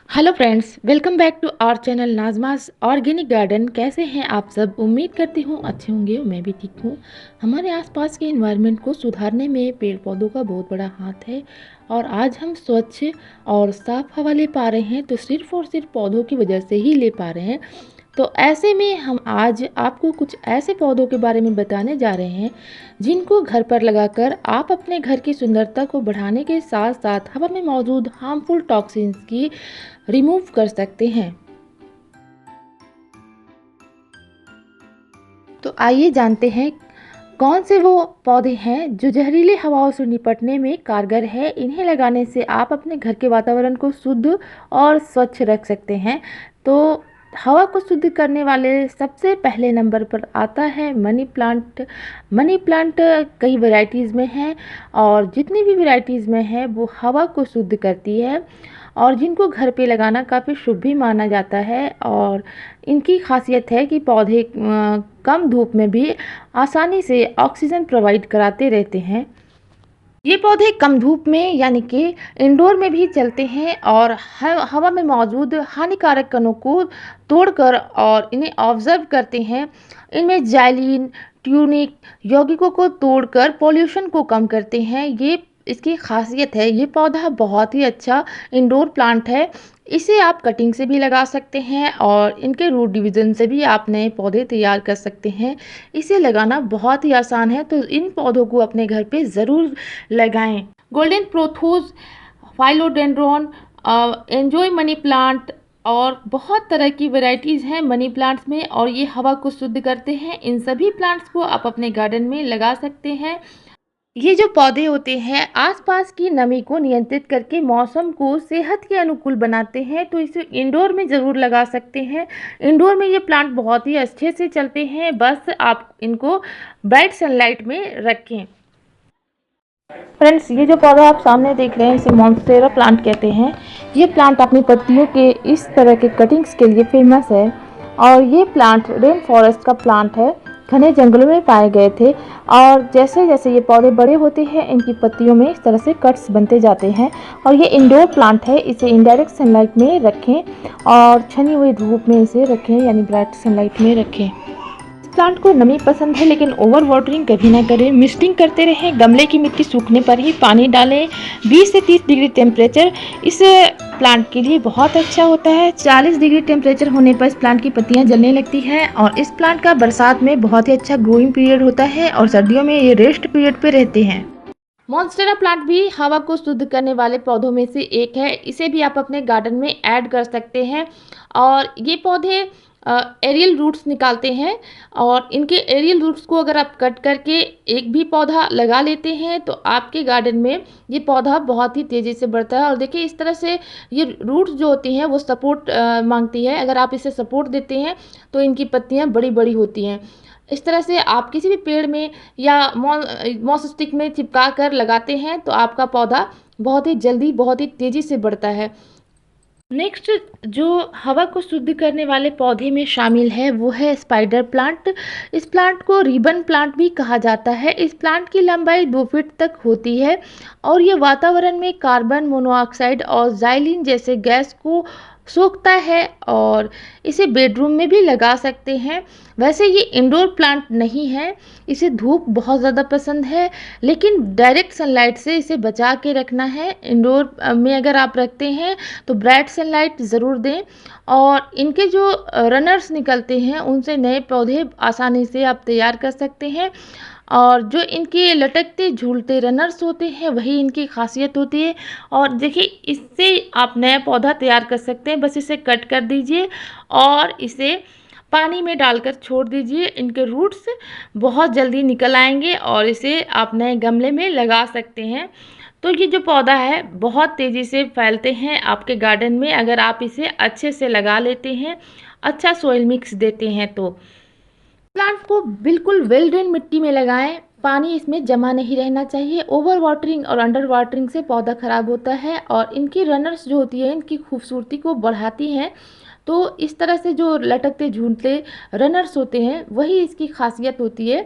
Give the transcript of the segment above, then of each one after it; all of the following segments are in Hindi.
Hello friends, welcome back to our channel Nazma's organic garden. कैसे हैं आप सब? उम्मीद करती हूँ अच्छे होंगे। मैं भी ठीक हूँ। हमारे आसपास के एनवायरनमेंट को सुधारने में पेड़ पौधों का बहुत बड़ा हाथ है और आज हम स्वच्छ और साफ हवा ले पा रहे हैं तो सिर्फ और सिर्फ पौधों की वजह से ही ले पा रहे हैं। तो ऐसे में हम आज आपको कुछ ऐसे पौधों के बारे में बताने जा रहे हैं जिनको घर पर लगाकर आप अपने घर की सुंदरता को बढ़ाने के साथ साथ हवा में मौजूद हार्मफुल टॉक्सिन्स की रिमूव कर सकते हैं। तो आइए जानते हैं कौन से वो पौधे हैं जो जहरीली हवाओं से निपटने में कारगर है। इन्हें लगाने से आप अपने घर के वातावरण को शुद्ध और स्वच्छ रख सकते हैं। तो हवा को शुद्ध करने वाले सबसे पहले नंबर पर आता है मनी प्लांट। मनी प्लांट कई वैरायटीज़ में है और जितनी भी वैरायटीज़ में है वो हवा को शुद्ध करती है और जिनको घर पे लगाना काफ़ी शुभ भी माना जाता है। और इनकी खासियत है कि पौधे कम धूप में भी आसानी से ऑक्सीजन प्रोवाइड कराते रहते हैं। ये पौधे कम धूप में यानी कि इंडोर में भी चलते हैं और हवा में मौजूद हानिकारक कणों को तोड़कर और इन्हें ऑब्जर्व करते हैं। इनमें जाइलिन, ट्यूनिक यौगिकों को तोड़कर पॉल्यूशन को कम करते हैं। ये इसकी खासियत है। ये पौधा बहुत ही अच्छा इंडोर प्लांट है। इसे आप कटिंग से भी लगा सकते हैं और इनके रूट डिवीज़न से भी आप नए पौधे तैयार कर सकते हैं। इसे लगाना बहुत ही आसान है तो इन पौधों को अपने घर पे ज़रूर लगाएं। गोल्डन प्रोथोस, फाइलोडेंड्रॉन, एंजॉय मनी प्लांट और बहुत तरह की वैरायटीज़ हैं मनी प्लांट्स में और ये हवा को शुद्ध करते हैं। इन सभी प्लांट्स को आप अपने गार्डन में लगा सकते हैं। ये जो पौधे होते हैं आसपास की नमी को नियंत्रित करके मौसम को सेहत के अनुकूल बनाते हैं तो इसे इंडोर में ज़रूर लगा सकते हैं। इंडोर में ये प्लांट बहुत ही अच्छे से चलते हैं, बस आप इनको ब्राइट सनलाइट में रखें। फ्रेंड्स, ये जो पौधा आप सामने देख रहे हैं इसे मॉन्स्टेरा प्लांट कहते हैं। ये प्लांट अपनी पत्तियों के इस तरह के कटिंग्स के लिए फेमस है और ये प्लांट रेन फॉरेस्ट का प्लांट है। घने जंगलों में पाए गए थे और जैसे जैसे ये पौधे बड़े होते हैं इनकी पत्तियों में इस तरह से कट्स बनते जाते हैं और ये इंडोर प्लांट है। इसे इनडायरेक्ट सनलाइट में रखें और छनी हुई धूप में इसे रखें यानी ब्राइट सनलाइट में रखें। प्लांट को नमी पसंद है लेकिन ओवर वाटरिंग कभी ना करें। मिस्टिंग करते रहें। गमले की मिट्टी सूखने पर ही पानी डालें। 20 से 30 डिग्री टेम्परेचर इस प्लांट के लिए बहुत अच्छा होता है। 40 डिग्री टेम्परेचर होने पर इस प्लांट की पत्तियां जलने लगती हैं और इस प्लांट का बरसात में बहुत ही अच्छा ग्रोइंग पीरियड होता है और सर्दियों में ये रेस्ट पीरियड पे रहते हैं। मॉन्स्टेरा प्लांट भी हवा को शुद्ध करने वाले पौधों में से एक है। इसे भी आप अपने गार्डन में ऐड कर सकते हैं और ये पौधे एरियल रूट्स निकालते हैं और इनके एरियल रूट्स को अगर आप कट करके एक भी पौधा लगा लेते हैं तो आपके गार्डन में ये पौधा बहुत ही तेज़ी से बढ़ता है। और देखिए इस तरह से ये रूट्स जो होती हैं वो सपोर्ट मांगती है। अगर आप इसे सपोर्ट देते हैं तो इनकी पत्तियां बड़ी बड़ी होती हैं। इस तरह से आप किसी भी पेड़ में या मॉस स्टिक में चिपका कर लगाते हैं तो आपका पौधा बहुत ही जल्दी बहुत ही तेज़ी से बढ़ता है। नेक्स्ट जो हवा को शुद्ध करने वाले पौधे में शामिल है वो है स्पाइडर प्लांट। इस प्लांट को रिबन प्लांट भी कहा जाता है। इस प्लांट की लंबाई 2 फीट तक होती है और ये वातावरण में कार्बन मोनोऑक्साइड और जाइलिन जैसे गैस को सोखता है और इसे बेडरूम में भी लगा सकते हैं। वैसे ये इंडोर प्लांट नहीं है, इसे धूप बहुत ज़्यादा पसंद है लेकिन डायरेक्ट सनलाइट से इसे बचा के रखना है। इंडोर में अगर आप रखते हैं तो ब्राइट सनलाइट ज़रूर दें और इनके जो रनर्स निकलते हैं उनसे नए पौधे आसानी से आप तैयार कर सकते हैं और जो इनके लटकते झूलते रनर्स होते हैं वही इनकी खासियत होती है। और देखिए इससे आप नया पौधा तैयार कर सकते हैं। बस इसे कट कर दीजिए और इसे पानी में डालकर छोड़ दीजिए। इनके रूट्स बहुत जल्दी निकल आएंगे और इसे आप नए गमले में लगा सकते हैं। तो ये जो पौधा है बहुत तेज़ी से फैलते हैं आपके गार्डन में अगर आप इसे अच्छे से लगा लेते हैं, अच्छा सॉइल मिक्स देते हैं। तो प्लांट को बिल्कुल वेल ड्रेन मिट्टी में लगाएं। पानी इसमें जमा नहीं रहना चाहिए। ओवर वाटरिंग और अंडर वाटरिंग से पौधा खराब होता है और इनकी रनर्स जो होती है इनकी खूबसूरती को बढ़ाती हैं। तो इस तरह से जो लटकते झूलते रनर्स होते हैं वही इसकी खासियत होती है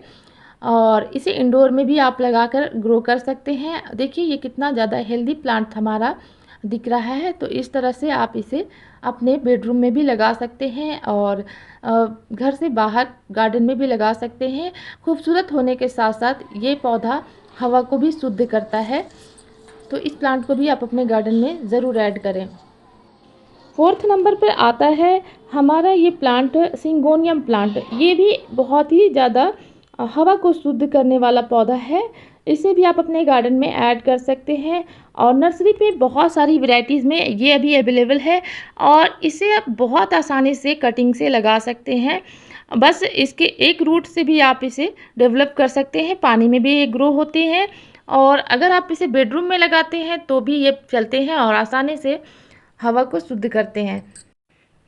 और इसे इंडोर में भी आप लगाकर ग्रो कर सकते हैं। देखिए ये कितना ज़्यादा हेल्दी प्लांट हमारा दिख रहा है। तो इस तरह से आप इसे अपने बेडरूम में भी लगा सकते हैं और घर से बाहर गार्डन में भी लगा सकते हैं। खूबसूरत होने के साथ साथ ये पौधा हवा को भी शुद्ध करता है। तो इस प्लांट को भी आप अपने गार्डन में ज़रूर ऐड करें। 4th नंबर पर आता है हमारा ये प्लांट सिंगोनियम प्लांट। ये भी बहुत ही ज़्यादा हवा को शुद्ध करने वाला पौधा है। इसे भी आप अपने गार्डन में ऐड कर सकते हैं और नर्सरी पे बहुत सारी वैरायटीज़ में ये अभी अवेलेबल है और इसे आप बहुत आसानी से कटिंग से लगा सकते हैं। बस इसके एक रूट से भी आप इसे डेवलप कर सकते हैं। पानी में भी ये ग्रो होते हैं और अगर आप इसे बेडरूम में लगाते हैं तो भी ये चलते हैं और आसानी से हवा को शुद्ध करते हैं।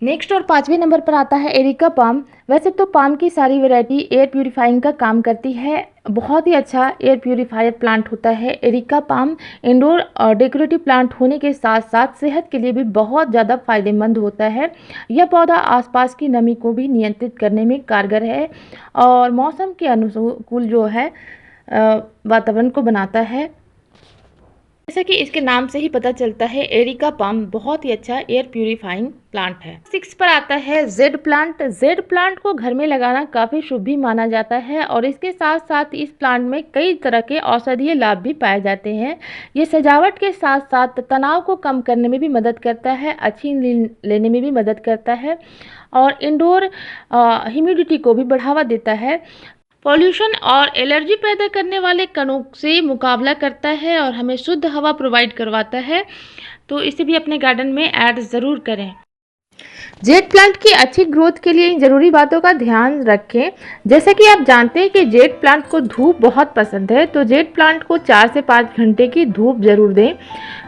नेक्स्ट और 5वें नंबर पर आता है एरिका पाम। वैसे तो पाम की सारी वैरायटी एयर प्यूरिफाइंग का काम करती है। बहुत ही अच्छा एयर प्यूरिफायर प्लांट होता है एरिका पाम। इंडोर और डेकोरेटिव प्लांट होने के साथ साथ सेहत के लिए भी बहुत ज़्यादा फायदेमंद होता है। यह पौधा आसपास की नमी को भी नियंत्रित करने में कारगर है और मौसम के अनुकूल जो है वातावरण को बनाता है। जैसा कि इसके नाम से ही पता चलता है एरिका पाम बहुत ही अच्छा एयर प्यूरिफाइंग प्लांट है। 6 पर आता है जेड प्लांट। जेड प्लांट को घर में लगाना काफ़ी शुभ भी माना जाता है और इसके साथ साथ इस प्लांट में कई तरह के औषधीय लाभ भी पाए जाते हैं। ये सजावट के साथ साथ तनाव को कम करने में भी मदद करता है, अच्छी नींद लेने में भी मदद करता है और इंडोर ह्यूमिडिटी को भी बढ़ावा देता है। पॉल्यूशन और एलर्जी पैदा करने वाले कणों से मुकाबला करता है और हमें शुद्ध हवा प्रोवाइड करवाता है। तो इसे भी अपने गार्डन में ऐड ज़रूर करें। जेड प्लांट की अच्छी ग्रोथ के लिए इन ज़रूरी बातों का ध्यान रखें। जैसा कि आप जानते हैं कि जेड प्लांट को धूप बहुत पसंद है, तो जेड प्लांट को 4 से 5 घंटे की धूप ज़रूर दें।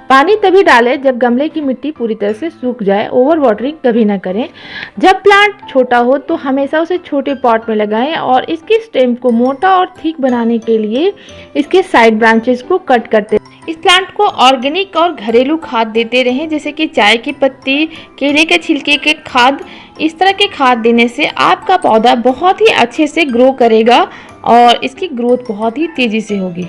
पानी तभी डालें जब गमले की मिट्टी पूरी तरह से सूख जाए। ओवर वाटरिंग कभी ना करें। जब प्लांट छोटा हो तो हमेशा उसे छोटे पॉट में लगाएं और इसकी स्टेम को मोटा और थिक बनाने के लिए इसके साइड ब्रांचेस को कट करते रहें। इस प्लांट को ऑर्गेनिक और घरेलू खाद देते रहें, जैसे कि चाय की पत्ती, केले के छिलके के खाद। इस तरह के खाद देने से आपका पौधा बहुत ही अच्छे से ग्रो करेगा और इसकी ग्रोथ बहुत ही तेज़ी से होगी।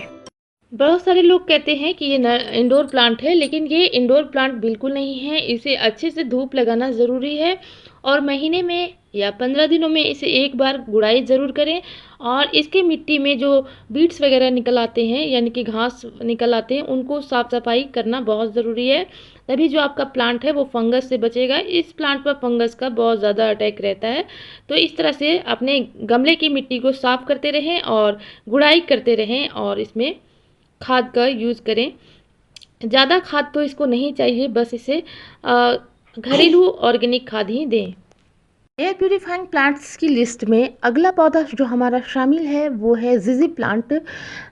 बहुत सारे लोग कहते हैं कि ये इंडोर प्लांट है, लेकिन ये इंडोर प्लांट बिल्कुल नहीं है। इसे अच्छे से धूप लगाना ज़रूरी है और महीने में या 15 दिनों में इसे एक बार गुड़ाई ज़रूर करें और इसके मिट्टी में जो बीड्स वगैरह निकल आते हैं यानी कि घास निकल आते हैं, उनको साफ़ सफाई करना बहुत ज़रूरी है। तभी जो आपका प्लांट है वो फंगस से बचेगा। इस प्लांट पर फंगस का बहुत ज़्यादा अटैक रहता है। तो इस तरह से अपने गमले की मिट्टी को साफ़ करते रहें और गुड़ाई करते रहें और इसमें खाद का यूज़ करें। ज़्यादा खाद तो इसको नहीं चाहिए, बस इसे घरेलू ऑर्गेनिक खाद ही दें। एयर प्यूरिफाइंग प्लांट्स की लिस्ट में अगला पौधा जो हमारा शामिल है वो है जीजी प्लांट।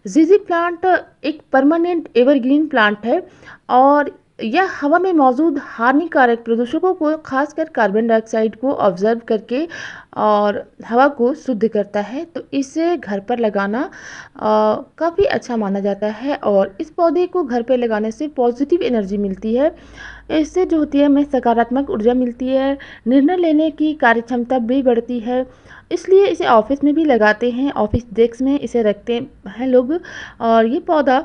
जीजी प्लांट एक परमानेंट एवरग्रीन प्लांट है और यह हवा में मौजूद हानिकारक प्रदूषकों को, खासकर कार्बन डाइऑक्साइड को ऑब्जर्व करके और हवा को शुद्ध करता है। तो इसे घर पर लगाना काफ़ी अच्छा माना जाता है और इस पौधे को घर पर लगाने से पॉजिटिव एनर्जी मिलती है। इससे जो होती है हमें सकारात्मक ऊर्जा मिलती है, निर्णय लेने की कार्यक्षमता भी बढ़ती है। इसलिए इसे ऑफिस में भी लगाते हैं, ऑफिस डेस्क में इसे रखते हैं लोग और ये पौधा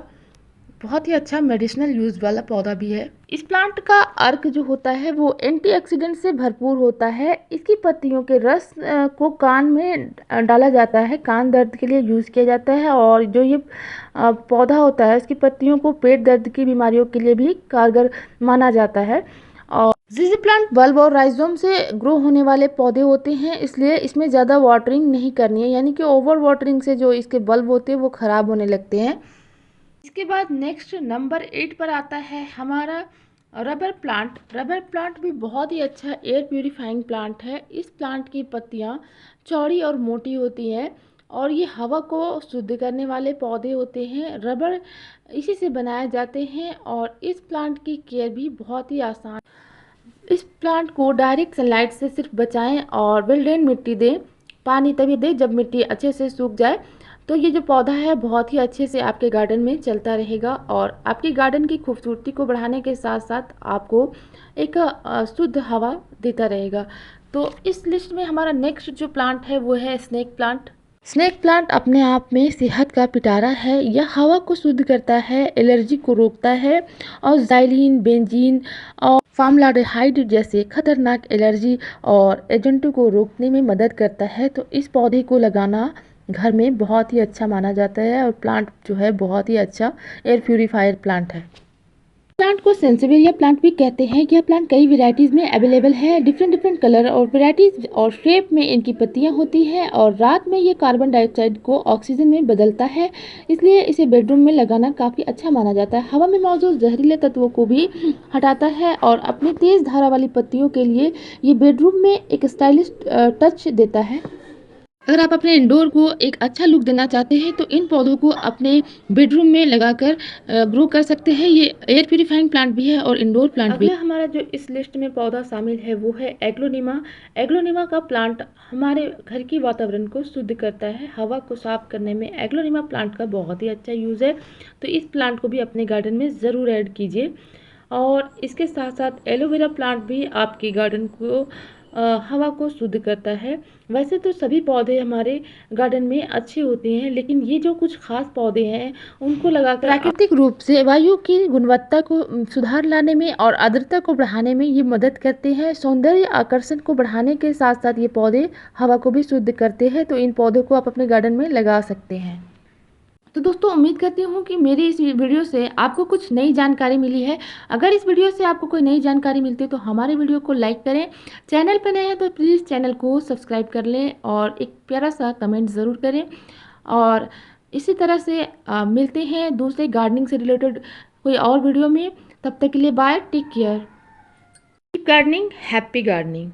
बहुत ही अच्छा मेडिसिनल यूज़ वाला पौधा भी है। इस प्लांट का अर्क जो होता है वो एंटीऑक्सीडेंट से भरपूर होता है। इसकी पत्तियों के रस को कान में डाला जाता है, कान दर्द के लिए यूज़ किया जाता है और जो ये पौधा होता है इसकी पत्तियों को पेट दर्द की बीमारियों के लिए भी कारगर माना जाता है। और जीजी प्लांट बल्ब और राइजोम से ग्रो होने वाले पौधे होते हैं, इसलिए इसमें ज़्यादा वाटरिंग नहीं करनी है, यानी कि ओवर वाटरिंग से जो इसके बल्ब होते हैं वो ख़राब होने लगते हैं। इसके बाद नेक्स्ट नंबर 8 पर आता है हमारा रबर प्लांट। रबर प्लांट भी बहुत ही अच्छा एयर प्यूरिफाइंग प्लांट है। इस प्लांट की पत्तियां चौड़ी और मोटी होती हैं और ये हवा को शुद्ध करने वाले पौधे होते हैं। रबर इसी से बनाए जाते हैं और इस प्लांट की केयर भी बहुत ही आसान। इस प्लांट को डायरेक्ट सनलाइट से सिर्फ बचाएं और वेल ड्रेन मिट्टी दें। पानी तभी दें जब मिट्टी अच्छे से सूख जाए। तो ये जो पौधा है बहुत ही अच्छे से आपके गार्डन में चलता रहेगा और आपके गार्डन की खूबसूरती को बढ़ाने के साथ साथ आपको एक शुद्ध हवा देता रहेगा। तो इस लिस्ट में हमारा नेक्स्ट जो प्लांट है वो है स्नेक प्लांट। स्नेक प्लांट अपने आप में सेहत का पिटारा है। यह हवा को शुद्ध करता है, एलर्जी को रोकता है और ज़ाइलिन, बेंजीन और फॉर्मलाडेहाइड जैसे खतरनाक एलर्जी और एजेंटों को रोकने में मदद करता है। तो इस पौधे को लगाना घर में बहुत ही अच्छा माना जाता है और प्लांट जो है बहुत ही अच्छा एयर प्यूरीफायर प्लांट है। प्लांट को सेंसिवेरिया प्लांट भी कहते हैं। यह प्लांट कई वैरायटीज़ में अवेलेबल है। डिफरेंट डिफरेंट कलर और वैरायटीज़ और शेप में इनकी पत्तियां होती हैं और रात में ये कार्बन डाइऑक्साइड को ऑक्सीजन में बदलता है, इसलिए इसे बेडरूम में लगाना काफ़ी अच्छा माना जाता है। हवा में मौजूद जहरीले तत्वों को भी हटाता है और अपनी तेज़ धारा वाली पत्तियों के लिए ये बेडरूम में एक स्टाइलिश टच देता है। अगर आप अपने इंडोर को एक अच्छा लुक देना चाहते हैं तो इन पौधों को अपने बेडरूम में लगाकर ग्रो कर सकते हैं। ये एयर प्यूरीफाइंग प्लांट भी है और इंडोर प्लांट भी। अगला हमारा जो इस लिस्ट में पौधा शामिल है वो है एग्लोनिमा। एग्लोनिमा का प्लांट हमारे घर की वातावरण को शुद्ध करता है। हवा को साफ करने में एग्लोनिमा प्लांट का बहुत ही अच्छा यूज़ है, तो इस प्लांट को भी अपने गार्डन में ज़रूर ऐड कीजिए। और इसके साथ साथ एलोवेरा प्लांट भी आपके गार्डन को हवा को शुद्ध करता है। वैसे तो सभी पौधे हमारे गार्डन में अच्छे होते हैं, लेकिन ये जो कुछ खास पौधे हैं उनको लगाकर प्राकृतिक रूप से वायु की गुणवत्ता को सुधार लाने में और आर्द्रता को बढ़ाने में ये मदद करते हैं। सौंदर्य आकर्षण को बढ़ाने के साथ साथ ये पौधे हवा को भी शुद्ध करते हैं, तो इन पौधों को आप अपने गार्डन में लगा सकते हैं। तो दोस्तों, उम्मीद करती हूँ कि मेरी इस वीडियो से आपको कुछ नई जानकारी मिली है। अगर इस वीडियो से आपको कोई नई जानकारी मिलती है तो हमारे वीडियो को लाइक करें। चैनल पर नए हैं तो प्लीज़ चैनल को सब्सक्राइब कर लें और एक प्यारा सा कमेंट ज़रूर करें। और इसी तरह से मिलते हैं दूसरे गार्डनिंग से रिलेटेड कोई और वीडियो में। तब तक के लिए bye, take care, keep gardening, happy gardening.